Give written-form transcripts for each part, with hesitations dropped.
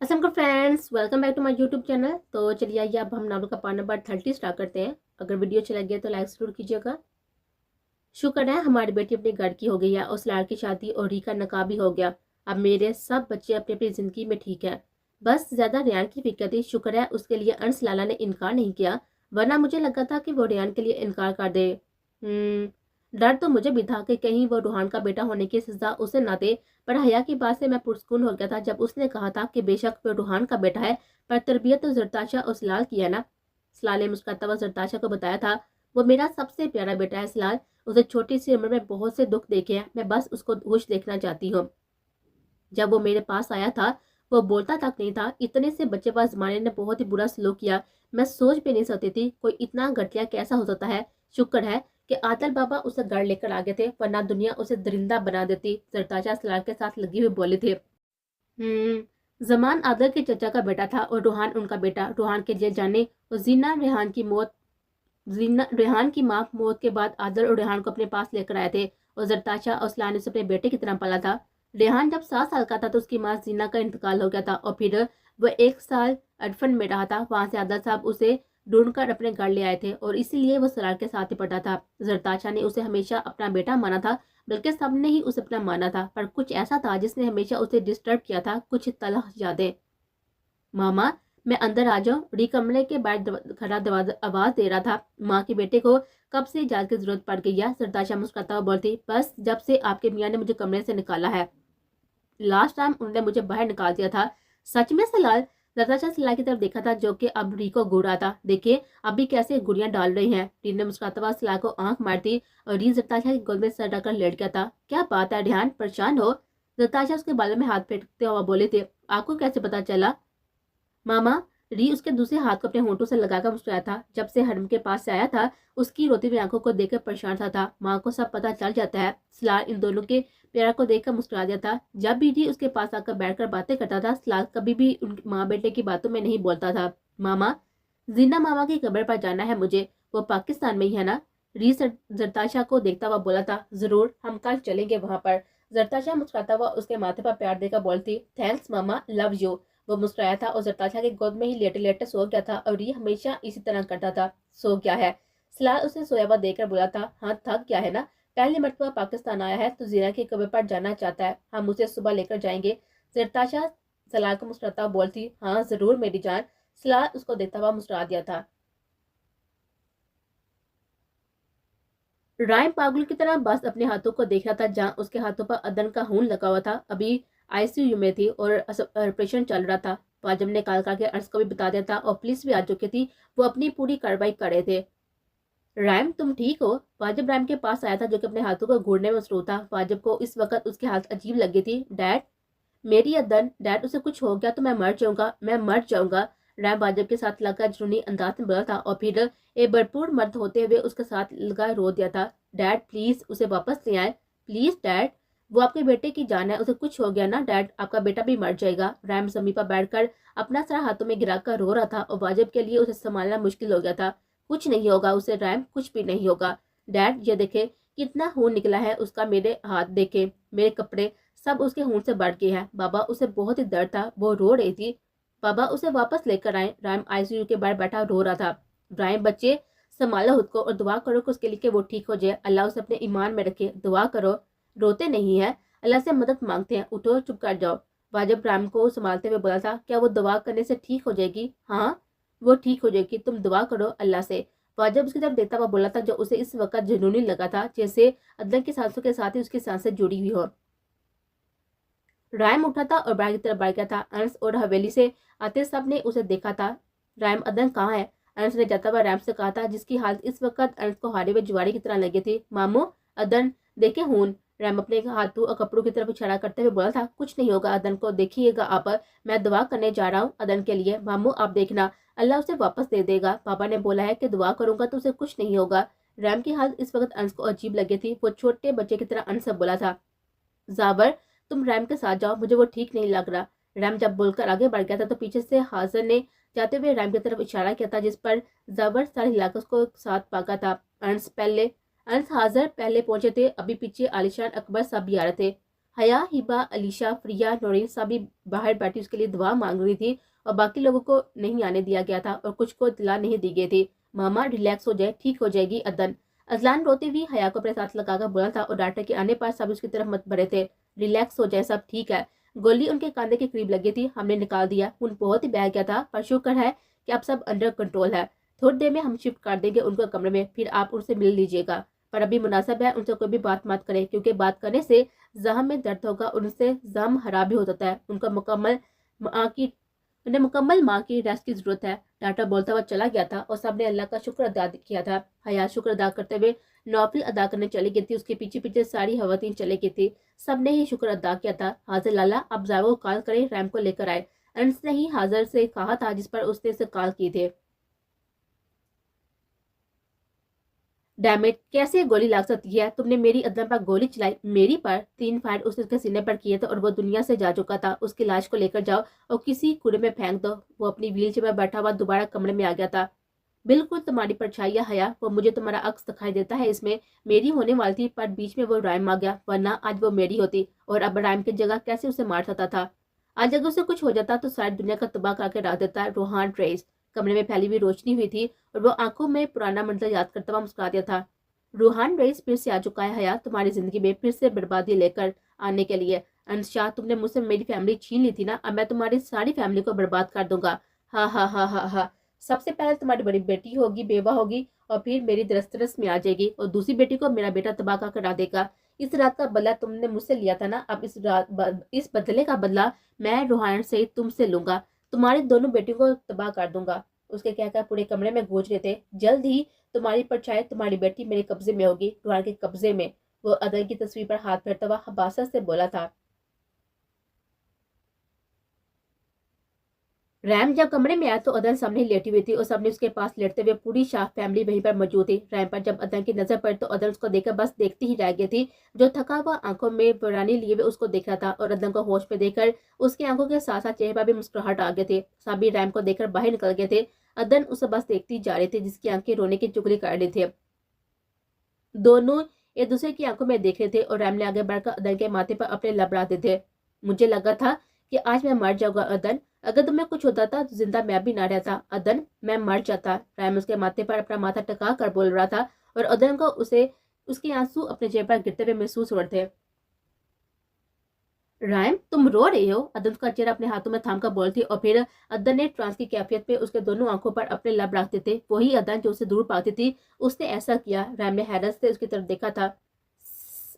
Aslam friends, welcome back to my YouTube channel. तो चलिए आइए अब हम नावल का पार्ट नंबर 30 स्टार्ट करते हैं। अगर वीडियो अच्छा लगे तो लाइक जरूर कीजिएगा। शुक्र है हमारी बेटी अपने घर की हो गई है और सलार की शादी और री का नकाह भी हो गया। अब मेरे सब बच्चे अपनी अपनी ज़िंदगी में ठीक है। बस ज़्यादा रेहान की फिक्र थी। शुक्र है उसके लिए अंस लाला ने इनकार नहीं किया, वरना मुझे लगा था कि वो रेहान के लिए इनकार कर दे। डर तो मुझे भी था कि कहीं वो रूहान का बेटा होने की सजा उसे ना दे। पर हया की बात से मैं पुरस्कून हो गया था जब उसने कहा था कि बेशक वो रूहान का बेटा है, पर तरबियत तो जरताशा और सलाल की है ना। सलाल ने मुस्कुराता हुआ जरताशा को बताया था, वो मेरा सबसे प्यारा बेटा है सलाल। उसे छोटी सी उम्र में बहुत से दुख देखे हैं, मैं बस उसको खुश देखना चाहती हूँ। जब वो मेरे पास आया था वो बोलता तक नहीं था। इतने से बच्चेबाज जमाने ने बहुत ही बुरा सलूक किया। मैं सोच भी नहीं सकती थी कोई इतना घटिया कैसा हो सकता है। शुक्र है कि आदल बाबा उसे घर लेकर आ गए थे, वरना दुनिया उसे दरिंदा बना देती। सरताजा सलार के साथ लगी हुई बोली थी। जमान आदल के चचा का बेटा था और रूहान उनका बेटा। रूहान के जेल जाने और जीना रेहान की माँ मौत के बाद आदल और रेहान को अपने पास लेकर आए थे और जरताशा और सलान ने उसे अपने बेटे की तरह पाला था। रेहान जब 7 साल का था तो उसकी माँ जीना का इंतकाल हो गया था और फिर वह 1 साल अडफन में रहा था। वहां से आदल साहब उसे ढूंढकर अपने घर ले आए थे और इसीलिए वो सलार के साथ ही पढ़ा था। जरताशा ने उसे हमेशा अपना बेटा माना था, बल्कि सबने ही उसे अपना माना था। पर कुछ ऐसा था जिसने हमेशा उसे डिस्टर्ब किया था, कुछ तलख यादें। मामा, मैं अंदर आ जाऊं? री कमरे के बाहर खड़ा दरवाजा आवाज दे रहा था। माँ के बेटे को कब से इजाजत की जरूरत पड़ गई है? सरताशा मुस्कुराता हुआ बोलती, बस जब से आपके मियाँ ने मुझे कमरे से निकाला है। लास्ट टाइम उन्होंने मुझे बाहर निकाल दिया था। सच में सलाल? सरताशा सलाल की तरफ देखा था जो कि अब री को घूर रहा था। देखिए अभी कैसे गुड़ियां डाल रही हैं। री ने मुस्कुराता हुआ सलाल को आंख मारती और री सरताशा की गोद में सर रखकर लेट गया था। क्या बात है ध्यान, परेशान हो? सरताशा उसके बालों में हाथ फेंकते हुआ बोले थे, आपको कैसे पता चला? मामा, री उसके दूसरे हाथ को अपने होंठों से लगाकर मुस्कुराया था। जब से हरम के पास से आया था उसकी रोती हुई आंखों को देखकर परेशान था। माँ को सब पता चल जाता है। सलाल इन दोनों के प्यार को देखकर मुस्कुरा दिया था। जब भी री उसके पास आकर बैठकर बातें करता था सलाल कभी भी उन माँ बेटे की बातों में नहीं बोलता था। मामा, जीना मामा की कब्र पर जाना है मुझे, वो पाकिस्तान में ही है ना? री जरताशा को देखता हुआ बोला था, जरूर, हम कल चलेंगे वहां पर। जरताशा मुस्कुराता हुआ उसके माथे पर प्यार देकर बोलती, थैंक्स मामा, लव यू। वो मुस्कुराया था और जरताशा की गोद में ही लेटे लेटे सो गया था और ये हमेशा इसी तरह करता था। सो गया है? सलाल उसे सोया हुआ देखकर बोला था, हाँ थक गया है ना? पहली मरतबा पाकिस्तान आया है तो जीना की कब्र पर जाना चाहता है, हम उसे सुबह लेकर जाएंगे। जरताशा सलाल को मुस्कुराता हुआ बोलती, हाँ जरूर मेरी जान। सलाल उसको देखता हुआ मुस्कुरा दिया था। राय पागल की तरह बस अपने हाथों को देख रहा था जहां उसके हाथों पर अदन का खून लगा हुआ था। अभी आईसीयू में थी और ऑपरेशन चल रहा था। वाजिब ने कॉल करके अर्ज को भी बता दिया था और पुलिस भी आ चुकी थी। वो अपनी पूरी कार्रवाई कर रहे थे। रैम, तुम ठीक हो? वाजिब रैम के पास आया था जो कि अपने हाथों को घूरने में मसरूफ था। वाजिब को इस वक्त उसके हाथ अजीब लगी थी। डैड, मेरी अदन, डैड उसे कुछ हो गया तो मैं मर जाऊंगा, मैं मर जाऊंगा। रैम वाजिब के साथ लगा जुनूनी अंदाज में बोला था और फिर एक भरपूर मर्द होते हुए उसके साथ लगा रो दिया था। डैड प्लीज उसे वापस ले आए, प्लीज डैड, वो आपके बेटे की जान है, उसे कुछ हो गया ना डैड, आपका बेटा भी मर जाएगा। रैम जमीन पर बैठकर अपना सर हाथों में गिराकर रो रहा था और वाजिब के लिए उसे संभालना मुश्किल हो गया था। कुछ नहीं होगा उसे रैम, कुछ भी नहीं होगा। डैड ये देखे कितना खून निकला है उसका, मेरे हाथ देखे, मेरे कपड़े सब उसके खून से बढ़ गए हैं। बाबा उसे बहुत ही दर्द था, वो रो रही थी। बाबा उसे वापस लेकर आए। राइम आईसीयू के बाहर बैठा रो रहा था। राइम बच्चे, संभालो खुद को और दुआ करो कि उसके लिए कि वो ठीक हो जाए। अल्लाह उसे अपने ईमान में रखे, दुआ करो। रोते नहीं है, अल्लाह से मदद मांगते हैं, उठो चुप कर जाओ। वाजिब राम को संभालते हुए बोला था, क्या वो दुआ करने से ठीक हो जाएगी? हाँ वो ठीक हो जाएगी, तुम दुआ करो अल्लाह से। वाजिब उसकी तरफ देखता हुआ बोला था जो उसे इस वक्त जुनूनी लगा था, जैसे अदन की सांसों के साथ ही उसकी सांसें जुड़ी हुई हो। रायम उठा था और बाहर की तरफ बढ़ गया था। अंस और हवेली से आते सब ने उसे देखा था। रायम, अदन कहाँ है? अंस ने जाता हुआ रैम से कहा था, जिसकी हालत इस वक्त अंस को हारे हुए जुआरी की तरह लगी थी। मामू, अदन देखे हून। रैम अपने हाथों और कपड़ों की तरफ इशारा करते हुए बोला था, कुछ नहीं होगा अदन को, देखिएगा आप, मैं दुआ करने जा रहा हूँ अदन के लिए। मामू आप देखना, अल्लाह उसे वापस दे देगा। पापा ने बोला है कि दुआ करूंगा तो उसे कुछ नहीं होगा। रैम की हालत इस वक्त अंस को अजीब लगी थी। वो छोटे बच्चे की तरह अंस से बोला था, जाबर तुम रैम के साथ जाओ, मुझे वो ठीक नहीं लग रहा। रैम जब बोलकर आगे बढ़ गया था तो पीछे से हाजिर ने जाते हुए रैम की तरफ इशारा किया था, जिस पर जाबर सारे इलाके को साथ भागा था। अंस हाजिर पहले पहुंचे थे। अभी पीछे आलिशान अकबर साहब भी आ रहे थे। हया, हिबा, अलीशा, प्रिया, नौरीन सभी बाहर बैठी उसके लिए दुआ मांग रही थी और बाकी लोगों को नहीं आने दिया गया था और कुछ को दिला नहीं दी गई थी। मामा रिलैक्स हो जाए, ठीक हो जाएगी अदन। अजलान रोते हुए हया को अपने साथ लगाकर बोला था और डॉक्टर के आने पर सब उसकी तरफ मत बढ़े थे। रिलैक्स हो जाए, सब ठीक है। गोली उनके कांधे के करीब लगी थी, हमने निकाल दिया। खून बहुत ही बह गया था पर शुक्र है कि अब सब अंडर कंट्रोल है। थोड़ी देर में हम शिफ्ट कर देंगे उनको कमरे में, फिर आप उनसे मिल लीजिएगा। पर अभी मुनासिब है उनसे कोई भी बात मत करें क्योंकि बात करने से जहम में दर्द होगा, उनसे जम खराब भी हो जाता है। माँ की उन्हें मुकम्मल माँ की रेस्ट की जरूरत है। डाटा बोलता हुआ चला गया था और सबने अल्लाह का शुक्र अदा किया था। हया शुक्र अदा करते हुए नौफिल अदा करने चली गई थी, उसके पीछे पीछे सारी खवातीन चली गई थी। सबने ही शुक्र अदा किया था। हाजिर लाला अब जावा को कॉल करें, रैम को लेकर आए। अंस ने ही हाजिर से कहा था जिस पर उसने इसे कॉल की थी। डैमेट, कैसे गोली लग सकती है? तुमने मेरी अदम पर गोली चलाई, मेरी पर 3 फायर उसने उसके सीने पर किए थे और वो दुनिया से जा चुका था। उसकी लाश को लेकर जाओ और किसी कूड़े में फेंक दो। वो अपनी व्हीलचेयर में बैठा हुआ दोबारा कमरे में आ गया था। बिल्कुल तुम्हारी परछाइयाँ हया, वो मुझे तुम्हारा अक्स दिखाई देता है इसमें। मेरी होने वाली थी पर बीच में वो राइम आ गया, वरना आज वो मेरी होती और अब राइम की जगह कैसे उसे मार सकता था। आज अगर उसे कुछ हो जाता तो सारी दुनिया का तबाह करके रख देता। रोहान ट्रेस, कमरे में फैली हुई रोशनी हुई थी और वो आंखों में पुराना मंजर याद करता हुआ मुस्कुरा दिया था। रूहान रईस फिर से आ चुका है हया, तुम्हारी जिंदगी में फिर से बर्बादी लेकर आने के लिए। अंशाह, तुमने मुझसे मेरी फैमिली छीन ली थी ना, अब मैं तुम्हारी सारी फैमिली को बर्बाद कर दूंगा। हा हा हा हा हा। सबसे पहले तुम्हारी बड़ी बेटी होगी, बेवा होगी और फिर मेरी दरस में आ जाएगी और दूसरी बेटी को मेरा बेटा तबाह कर करा देगा। इस रात का बदला तुमने मुझसे लिया था ना, अब इस बदले का बदला मैं रूहान से तुमसे लूंगा। तुम्हारी दोनों बेटियों को तबाह कर दूंगा। उसके कहकर पूरे कमरे में गूंज रहे थे। जल्द ही तुम्हारी परछाई, तुम्हारी बेटी मेरे कब्जे में होगी, रूहान के कब्जे में। वो अदर की तस्वीर पर हाथ फेरता हुआ हबासा से बोला था। रैम जब कमरे में आया तो अदन सामने लेटी हुई थी और सबने उसके पास लेटते हुए पूरी शाह फैमिली वहीं पर मौजूद थी। रैम पर जब अदन की नजर पड़ी तो अदन उसको देखकर बस देखती ही रह गई थी। जो थका हुआ आंखों में बरानी लिए हुए उसको देख रहा था और अदन को होश में देखकर उसकी आंखों के साथ साथ चेहरे पर भी मुस्कुराहट आ गए थे। सभी रैम को देखकर बाहर निकल गए थे। अदन उसे बस देखती जा रही थी जिसकी आंखें रोने की चुगली कर रही थी। दोनों एक दूसरे की आंखों में देख रहे थे और रैम ने आगे बढ़कर अदन के माथे पर अपने लब रखते थे। मुझे लगा था कि आज मैं मर जाऊंगा अदन, अगर तुम्हें कुछ होता था तो जिंदा मैं भी ना रहता। अदन, मैं मर जाता। रैम उसके माथे पर अपना माथा टका कर बोल रहा था और अदन को उसे उसके आंसू अपने चेहरे पर गिरते हुए महसूस हो रहे थे। रायम, तुम रो रही हो? अदन का चेहरा अपने हाथों में थाम कर बोल थी और फिर अदन ने ट्रांस की कैफियत पे उसके दोनों आंखों पर अपने लब रखते थे। वही अदन जो उसे दूर पाती थी, उसने ऐसा किया। रायम ने हैरत से उसकी तरफ देखा था।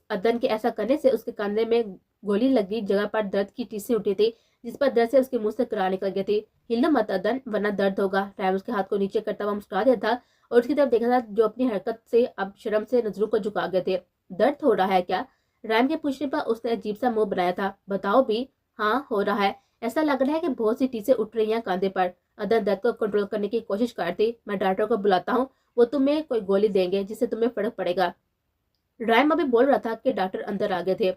अदन के ऐसा करने से उसके कंधे में गोली लगी जगह पर दर्द की टीसें उठी थी, जिस पर दर्द से उसके मुंह से करार निकल गई थी। हिलो मत अदन, वरना दर्द होगा। रायम उसके हाथ को नीचे करता हुआ मुस्कुरा दिया था और उसकी तरफ देखा था जो अपनी हरकत से अब शर्म से नजरों को झुका गए थे। दर्द हो रहा है क्या? रैम के पूछने पर उसने अजीब सा मुंह बनाया था। बताओ भी। हाँ, हो रहा है। ऐसा लग रहा है कि बहुत सी टीसें उठ रही हैं कंधे पर। अदर दर्द को कंट्रोल करने की कोशिश करती। मैं डॉक्टर को बुलाता हूँ, वो तुम्हें कोई गोली देंगे जिससे तुम्हें फर्क पड़ेगा। रैम अभी बोल रहा था कि डॉक्टर अंदर आ गए थे।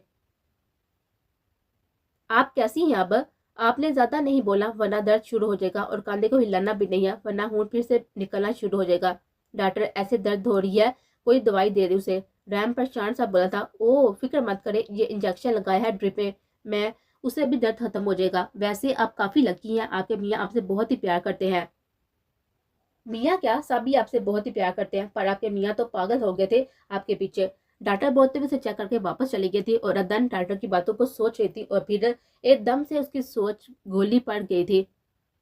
आप कैसी हैं अब? आपने ज्यादा नहीं बोला वरना दर्द शुरू हो जाएगा और कंधे को हिलाना भी नहीं है वरना खून फिर से निकलना शुरू हो जाएगा। डॉक्टर, ऐसे दर्द हो रही है, कोई दवाई दे दे उसे। रैम परेशान सा बोला था। ओ फिक्र मत करे, ये इंजेक्शन लगाया है ड्रिप में, मैं उससे भी दर्द खत्म हो जाएगा। वैसे आप काफी लकी हैं, आपके मियाँ आपसे बहुत ही प्यार करते हैं। मियाँ क्या, सभी आपसे बहुत ही प्यार करते हैं, पर आपके मियाँ तो पागल हो गए थे आपके पीछे। डॉक्टर बोलते हुए उसे चेक करके वापस चली गई थी और अदन डॉक्टर की बातों को सोच रही थी और फिर एकदम से उसकी सोच गोली पड़ गई थी।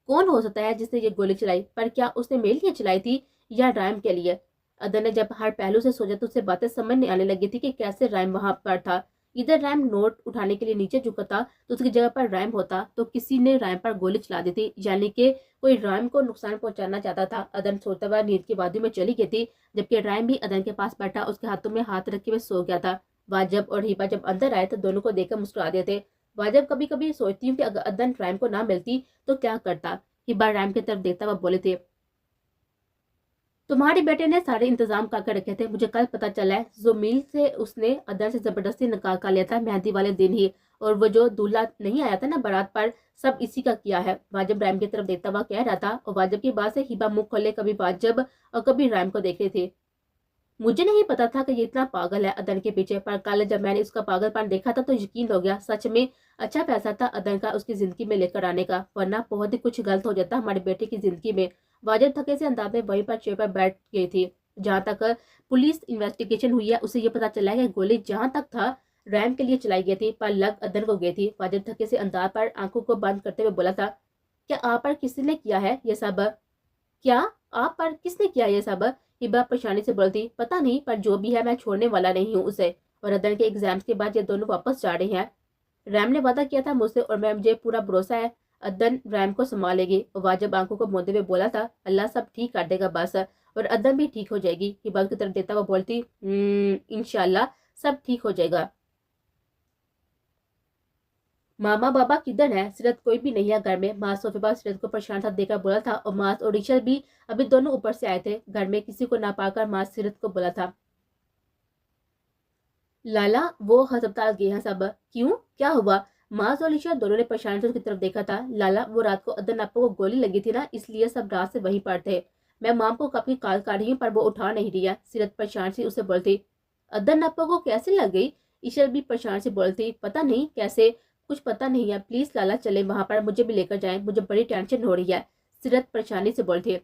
कौन हो सकता है जिसने ये गोली चलाई? पर क्या उसने मेरे लिए चलाई थी या रायम के लिए? अदर ने जब हर पहलू से सोचा तो उसे बातें समझ नहीं आने लगी थी कि कैसे रायम वहां पर था। इधर रैम नोट उठाने के लिए नीचे झुका था तो उसकी जगह पर रैम होता तो किसी ने रैम पर गोली चला दी थी, यानी कि कोई रैम को नुकसान पहुंचाना चाहता था। अदन सोता हुआ नींद की वादी में चली गई थी जबकि रैम भी अदन के पास बैठा उसके हाथों में हाथ रखे हुए सो गया था। वाजब और हिबा जब अंदर आए तो दोनों को देखकर मुस्कुरा दिए थे। वाजब कभी कभी सोचती हूँ कि अगर अदन रैम को ना मिलती तो क्या करता। हिबा रैम की तरफ देखता हुआ बोले थे। तुम्हारे बेटे ने सारे इंतजाम करके रखे थे, मुझे कल पता चला है। जो मील से उसने अदर से जबरदस्ती निकाल कर लिया था मेहंदी वाले दिन ही, और वो जो दूल्हा नहीं आया था ना बारात पर, सब इसी का किया है। वाजिब रैम की तरफ देखता हुआ कह रहा था और वाजिब की बात से हिबा मुंह खोले कभी वाजिब और कभी रैम को देख रही थी। मुझे नहीं पता था कि ये इतना पागल है अदन के पीछे, पर कल जब मैंने उसका पागलपन देखा था तो यकीन हो गया। सच में अच्छा पैसा था अदन का उसकी जिंदगी में लेकर आने का, वरना बहुत ही कुछ गलत हो जाता हमारे बेटे की जिंदगी में। वाजिब थके से अंदाज में वहीं पर चेयर पर बैठ गई थी। जहाँ तक पुलिस इन्वेस्टिगेशन हुई है उसे ये पता चला है कि गोली जहाँ तक था रैम के लिए चलाई गई थी, पर लग अदन को गई थी। वाजिब थके से अंदाज पर आंखों को बंद करते हुए बोला था, क्या आप पर किसी ने किया है ये सब? क्या आप पर किसने किया ये सब? हिबा परेशानी से बोलती, पता नहीं, पर जो भी है मैं छोड़ने वाला नहीं हूँ उसे। और अदन के एग्जाम्स के बाद ये दोनों वापस जा रहे हैं। रैम ने वादा किया था मुझसे और मैं मुझे पूरा भरोसा है अदन रैम को संभालेगी। वाजिब आंखों को मूंदे हुए बोला था, अल्लाह सब ठीक कर देगा बस, और अदन भी ठीक हो जाएगी। हिबा की तरफ देता हुआ बोलती, इंशाल्लाह सब ठीक हो जाएगा। मामा बाबा किधर है? सीरत कोई भी नहीं है घर में। माँ सोफे पर सीरत को परेशान सा देखकर बोला था, और माँ और ईशर भी अभी दोनों ऊपर से आए थे। घर में किसी को ना पाकर माँ सीरत को बोला था, लाला वो अस्पताल गए हैं सब। क्यों, क्या हुआ? माँ और ईशर दोनों ने परेशान से उसकी तरफ देखा था। लाला वो रात को अदन अप्पू को गोली लगी थी ना, इसलिए सब रात से वहीं पर थे। मैं माँ को काफी कॉल कर रही हूँ पर वो उठा नहीं रही है। सीरत परेशान से उसे बोलती, अदन अप्पू को कैसे लग गई? ईशर भी परेशान से बोलती, पता नहीं कैसे, कुछ पता नहीं है। प्लीज लाला चले वहां पर, मुझे भी लेकर जाएं, मुझे बड़ी टेंशन हो रही है। सीरत परेशानी से बोलती,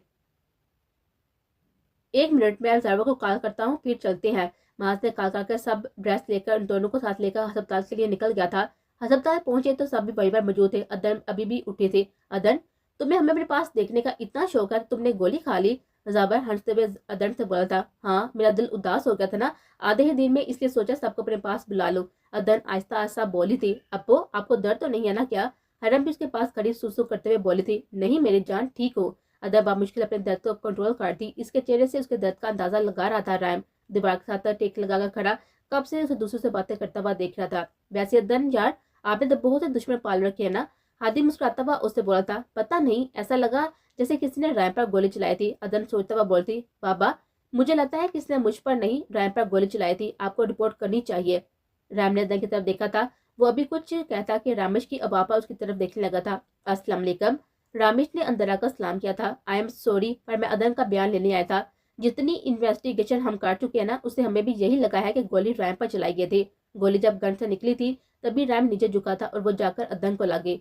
1 मिनट में अल्जावा को कॉल करता हूँ फिर चलते हैं। माज ने कॉल करके सब ड्रेस लेकर उन दोनों को साथ लेकर अस्पताल के लिए निकल गया था। अस्पताल पहुंचे तो सब भी वहीं पर मौजूद थे। अदन अभी भी उठे थे। अदन, तुम्हें हमें अपने पास देखने का इतना शौक है, तुमने गोली खा ली? जाबर हंसते हुए अदन से बोला था, हाँ मेरा दिल उदास हो गया था ना आधे ही दिन में, इसलिए सोचा सबको अपने पास बुला लो। अदन आहिस्ता आहिस्ता बोली थी, अपो आपको दर्द तो नहीं है ना क्या? हरम भी उसके पास खड़ी सुसु करते हुए बोली थी, नहीं मेरी जान ठीक हो। अदब मुश्किल अपने दर्द को कंट्रोल करती। इसके चेहरे से उसके दर्द का अंदाजा लगा रहा था। रैम दीवार के साथ टेक लगाकर खड़ा कब से उसे दूसरों से बातें करता हुआ देख रहा था। वैसे अदन यार, आपने तो बहुत से दुश्मन पाल रखे हैं ना? हादी मुस्कुराता हुआ उससे बोला था, पता नहीं ऐसा लगा जैसे किसी ने रैम पर गोली चलाई थी। अदन सोचता हुआ बोलती, बाबा मुझे लगता है किसी ने मुझ पर नहीं रैम पर गोली चलाई थी, आपको रिपोर्ट करनी चाहिए। रैम ने अदन की तरफ देखा था। वो अभी कुछ कहता कि रामेश की अबापा उसकी तरफ देखने लगा था। अस्सलाम वालेकुम। रामेश ने अंदर आकर सलाम किया था। आई एम सॉरी, पर मैं अदन का बयान लेने आया था। जितनी इन्वेस्टिगेशन हम कर चुके हैं ना, उससे हमें भी यही लगा है कि गोली रैम पर चलाई गई थी। गोली जब गन से निकली थी तभी रैम नीचे झुका था और वो जाकर अदन को लगे।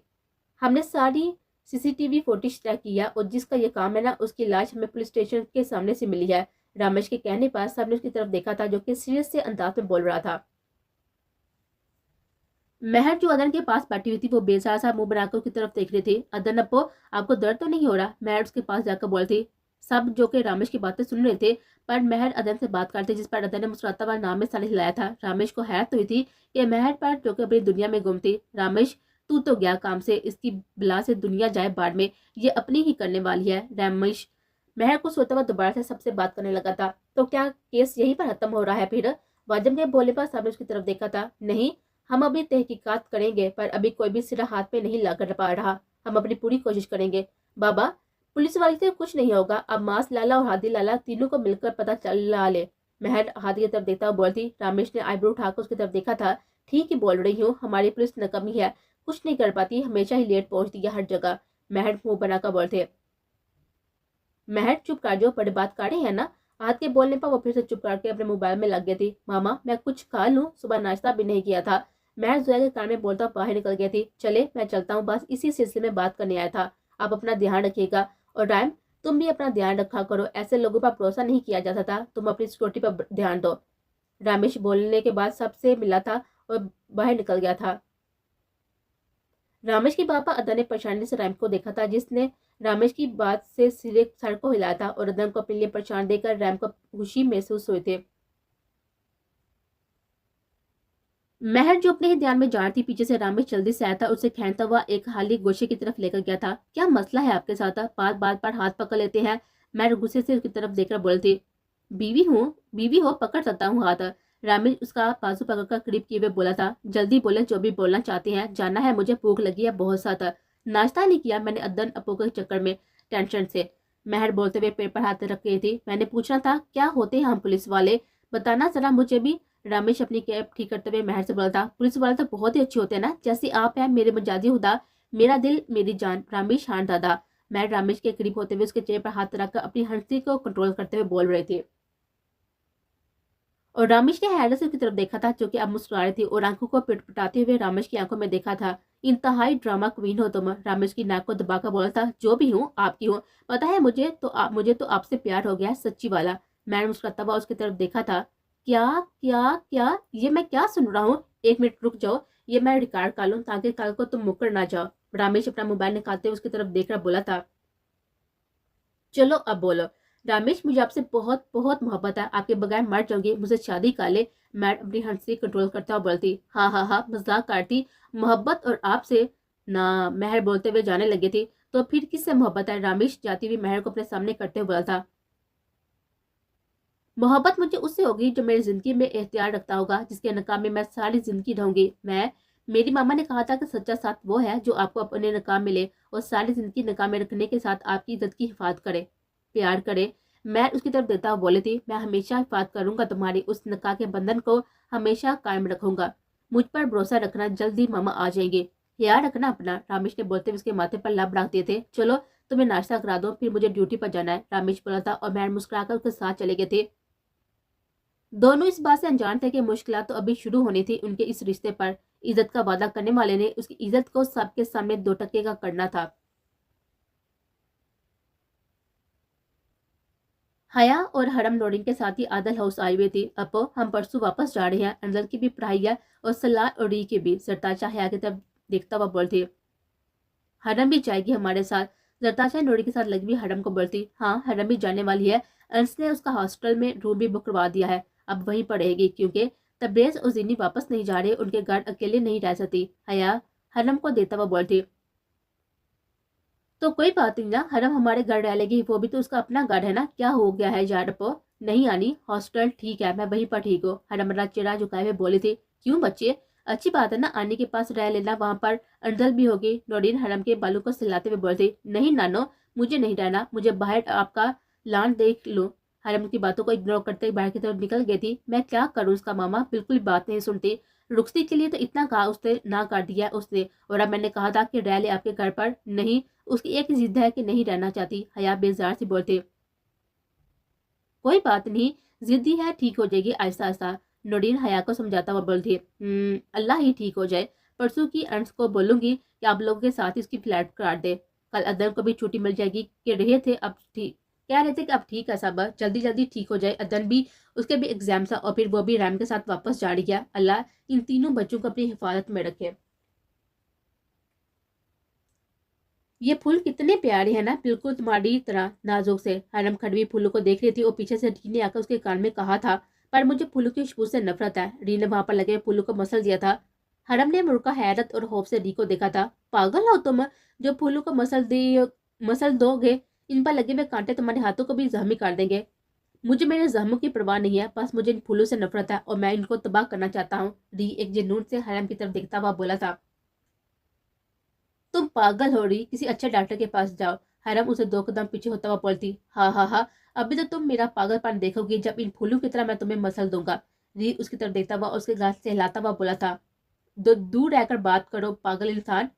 हमने सारी सीसीटीवी फुटेज ट्रैक किया और जिसका ये काम है ना, उसकी लाश हमें पुलिस स्टेशन के सामने से मिली है। रामेश के कहने पर सबने उसकी तरफ देखा था, जो कि सीरियस से अंदाज में बोल रहा था। महर जो अदन के पास बैठी हुई थी वो बेसहारा सा मुंह बनाकर उसकी तरफ देख रही थी। अदन अप्पो आपको दर्द तो नहीं हो रहा? महर उसके पास जाकर बोलती। सब जो कि रामेश की बातें सुन रहे थे, पर महर अदन से बात करते, जिस पर अदन ने मुस्कुराता हुआ नाम में साले हिलाया था। रामेश को हैरत हुई थी कि महर पर जो कि अपनी दुनिया में गुम थी। रामेश तू तो गया काम से, इसकी बिला से दुनिया जाए बाढ़ में, ये अपनी ही करने वाली है। रामेश महर को सोता हुआ दोबारा से सबसे बात करने लगा था। तो क्या केस यहीं पर खत्म हो रहा है फिर? वाजिब के बोलने पर सबने उसकी तरफ देखा था। नहीं, हम अभी तहकीकात करेंगे, पर अभी कोई भी सिरा हाथ में नहीं ला कर पा रहा। हम अपनी पूरी कोशिश करेंगे। बाबा पुलिस वाली से कुछ नहीं होगा, अब मास लाला और हादी लाला तीनों को मिलकर पता चला ले। महर हादी की तरफ देखता हुआ बोलती। रामेश ने आईब्रो उठाकर उसकी तरफ देखा था। ठीक ही बोल रही हूँ, हमारी पुलिस नकमी है, कुछ नहीं कर पाती, हमेशा ही लेट पहुंचती है हर जगह। महर मुंह बनाकर बोलते। महर चुप कर जो, बड़ी बात कर रहे हैं ना? हाथ के बोलने पर वो फिर से चुप करके अपने मोबाइल में लग गई थी। मामा मैं कुछ खा लूं, सुबह नाश्ता भी नहीं किया था। महर जोया के कान में बोलता बाहर निकल गई थी। चले मैं चलता हूँ, बस इसी सिलसिले में बात करने आया था। आप अपना ध्यान रखिएगा, और रैम तुम भी अपना ध्यान रखा करो, ऐसे लोगों पर भरोसा नहीं किया जा सकता, तुम अपनी सिक्योरिटी पर ध्यान दो। रामेश बोलने के बाद सबसे मिला था और बाहर निकल गया था। रामेश के पापा अदन ने परेशानी से रैम को देखा था, जिसने रामेश की बात से सिरे सर को हिलाया था, और अदन को अपने लिए परेशान देकर रैम को खुशी महसूस हुए थे। महर जो अपने ही ध्यान में जा रही थी, पीछे से रामेश जल्दी से आया था, उसे खींचता हुआ एक खाली गोशे की तरफ लेकर गया था। क्या मसला है आपके साथ? बात बात पर हाथ पकड़ लेते हैं। महर गुस्से से उसकी तरफ देखकर बोलती, बीवी हूँ, बीवी हो पकड़ सकता हूँ हाथ। रामेश उसका बाजू पकड़कर करीब किए हुए बोला था, जल्दी बोले जो भी बोलना चाहते हैं, जानना है मुझे, भूख लगी है बहुत साथ। नाश्ता नहीं किया मैंने अदन अपो के चक्कर में, टेंशन से। महर बोलते हुए पेट पर हाथ रख रही थी। मैंने पूछना था क्या होते हैं हम पुलिस वाले, बताना जरा मुझे भी। रामेश अपनी कैब ठीक करते हुए महर से बोला था, पुलिस वाले तो बहुत ही अच्छे होते हैं ना, जैसे आप हैं मेरे मजाजी खुदा, मेरा दिल मेरी जान। रामेश हाँ दादा। मैं रामेश के करीब होते हुए उसके चेहरे पर हाथ रखकर अपनी हंसी को कंट्रोल करते हुए बोल रही थी। और रामेश ने हैरत से उसकी तरफ देखा था, जो कि अब मुस्कुरा रही थी और आंखों को पिटपिटाते हुए रामेश की आंखों में देखा था। इंतहाई ड्रामा क्वीन हो तुम, रामेश की नाक को दबाकर बोला था। जो भी हूँ आपकी हूँ, पता है मुझे तो आपसे प्यार हो गया, सच्ची वाला। मैंने मुस्कुराता हुआ उसकी तरफ देखा था। क्या क्या क्या, ये मैं क्या सुन रहा हूँ? एक मिनट रुक जाओ, ये मैं रिकॉर्ड कर लूँ ताकि कल को तुम मुकर ना जाओ। रामेश अपना मोबाइल निकालते हुए उसकी तरफ देखकर बोला था। चलो अब बोलो। रामेश, मुझे आपसे बहुत बहुत मोहब्बत है, आपके बगैर मर जाऊंगी, मुझे शादी कर ले। मैं अपनी हंसी कंट्रोल करता हुआ बोलती। हाँ हाँ हाँ, मजाक करती। मोहब्बत और आपसे ना, महर बोलते हुए जाने लगी थी। तो फिर किससे मोहब्बत है? रामेश जाती हुई महर को अपने सामने करते हुए बोला था। मोहब्बत मुझे उससे होगी जो मेरी जिंदगी में एहतियार रखता होगा, जिसके नकाब में मैं सारी जिंदगी रहूंगी। मेरी मामा ने कहा था कि सच्चा साथ वो है जो आपको अपने नकाब में ले और सारी जिंदगी नकाब में रखने के साथ आपकी इज्जत की हिफाजत करे, प्यार करे। मैं उसकी तरफ देखता हुआ बोली थी, मैं हमेशा हिफाजत करूंगा तुम्हारी, उस नकाब के बंधन को हमेशा कायम रखूंगा। मुझ पर भरोसा रखना, जल्दी मामा आ जाएंगे, याद रखना अपना। रामेश ने बोलते हुए उसके माथे पर लब रख दिए थे। चलो तुम्हें नाश्ता करा दो, फिर मुझे ड्यूटी पर जाना है, रामेश बोला था और मैं मुस्कुराकर उसके साथ चले गए थे। दोनों इस बात से अनजान थे कि मुश्किलात तो अभी शुरू होनी थी उनके इस रिश्ते पर। इज्जत का वादा करने वाले ने उसकी इज्जत को सबके सामने 2 टके का करना था। हया और हरम नोरिन के साथ ही आदल हाउस आई हुई थी। अपो, हम परसों वापस जा रहे हैं, अंजल की भी पढ़ाई है और सलाह और री की भी। सरताजा हया की तरफ देखता हुआ बोलती। हरम भी जाएगी हमारे साथ? जरताशा नोरी के साथ लगी हुई हरम को बोलती। हाँ, हरम भी जाने वाली है। अंश ने उसका हॉस्टल में रूम भी बुक करवा दिया है, अब वहीं पढ़ेगी, क्योंकि तब्रेज और जिनी वापस नहीं जा रहे, उनके घर अकेले नहीं रह सकती। हया हरम को देता हुआ बोलती। तो कोई बात नहीं ना, हरम हमारे घर रह लेगी, वो भी तो उसका अपना घर है ना, क्या हो गया है यार पो? नहीं आनी, हॉस्टल ठीक है, मैं वहीं पर ठीक हूँ, हरम मेरा चेहरा झुकाए हुए बोली थी। क्यों बच्चे, अच्छी बात है ना, आनी के पास रह लेना, वहां पर अंजल भी होगी। नोरीन हरम के बालों को सिलाते हुए बोलती। नहीं नानो, मुझे नहीं रहना, मुझे बाहर आपका लान देख लो। हरम की बातों को इग्नोर करते बाहर की तरफ निकल गई थी। मैं क्या करूँ, उसका मामा बिल्कुल बात नहीं सुनती। रुखसी के लिए तो इतना कहा, उसने ना कर दिया उसने, और अब मैंने कहा था कि रह ले आपके घर पर, नहीं, उसकी एक ही जिद है कि नहीं रहना चाहती। हया बेजार से बोलते। कोई बात नहीं, जिद्दी है, ठीक हो जाएगी आहिस्ता आहिस्ता। नोरीन हया को समझाता हुआ बोलती है। अल्लाह ही ठीक हो जाए। परसों की अंश को बोलूंगी कि आप लोगों के साथ इसकी फ्लैट काट दे, कल अदन को भी छुट्टी मिल जाएगी। कि रहे थे अब ठीक, कह रहे थे कि अब ठीक है सब, जल्दी जल्दी ठीक हो जाए। अदन भी, उसके भी एग्जाम्स है और फिर वो भी रैम के साथ वापस जा रही है। अल्लाह इन तीनों बच्चों को अपनी हिफाजत में रखे। ये फूल कितने प्यारे हैं ना, बिल्कुल तुम्हारी तरह नाजुक से। हरम खड़वी फूलों को देख रही थी और पीछे से री ने आकर उसके कान में कहा था। पर मुझे फूलों की खुशबू से नफरत है। री ने वहां पर लगे फूलों को मसल दिया था। हरम ने मुड़कर हैरत और खौफ से री को देखा था। पागल हो तुम, जो फूलों को मसल दोगे, इन पर लगे हुए कांटे तुम्हारे हाथों को भी जख्मी कर देंगे। मुझे मेरे जख्मों की परवाह नहीं है, बस मुझे इन फूलों से नफरत है और मैं इनको तबाह करना चाहता हूँ। री एक जुनून से हरम की तरफ देखता हुआ बोला था। तुम पागल हो रही, किसी अच्छे डॉक्टर के पास जाओ। हरम उसे 2 कदम पीछे होता हुआ बोलती। हाँ हाँ हाँ, अभी तो तुम मेरा पागलपन देखोगी, जब इन फूलों की तरह मैं तुम्हें मसल दूंगा। री उसकी तरफ देखता हुआ उसके गाल से हिलाता हुआ बोला था। दूर रहकर बात करो पागल इंसान।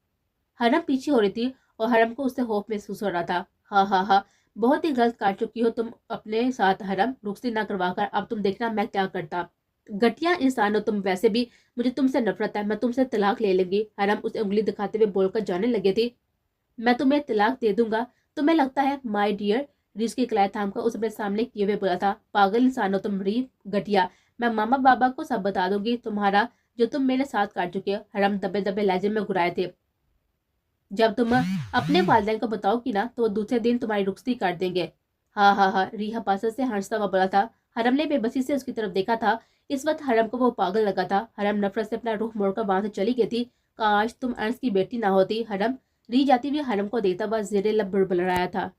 हरम पीछे हो रही थी और हरम को उससे खौफ महसूस हो रहा था। हाँ हाँ हाँ, बहुत ही गलत कर चुकी हो तुम अपने साथ हरम, रुखसी ना करवा कर, अब तुम देखना मैं क्या करता। घटिया इंसान हो तुम वैसे भी, मुझे तुमसे नफरत है, मैं तुमसे तलाक ले लूंगी। हरम उसे उंगली दिखाते हुए बोलकर जाने लगे थे। मैं तुम्हें तलाक दे दूंगा, तुम्हें लगता है माय डियर? री उसकी कलाई थाम कर उस अपने सामने किए हुए बोला था। पागल इंसान हो तुम री, घटिया। मैं मामा बाबा को सब बता दूंगी तुम्हारा, जो तुम मेरे साथ काट चुके हो। हरम दबे दबे लहजे में घुराए थे। जब तुम अपने वालिदैन को बताओगी ना, तो वो दूसरे दिन तुम्हारी रुखसती कर देंगे। हाँ हाँ हाँ, री हपासत से हंसता हुआ बोला था। हरम ने बेबसी से उसकी तरफ देखा था। इस वक्त हरम को वो पागल लगा था। हरम नफरत से अपना रुख मोड़कर वहां से चली गई थी। काश तुम अंश की बेटी ना होती हरम। री जाती हुई हरम को देखता हुआ जेरे लब बुड़बुड़ाया था।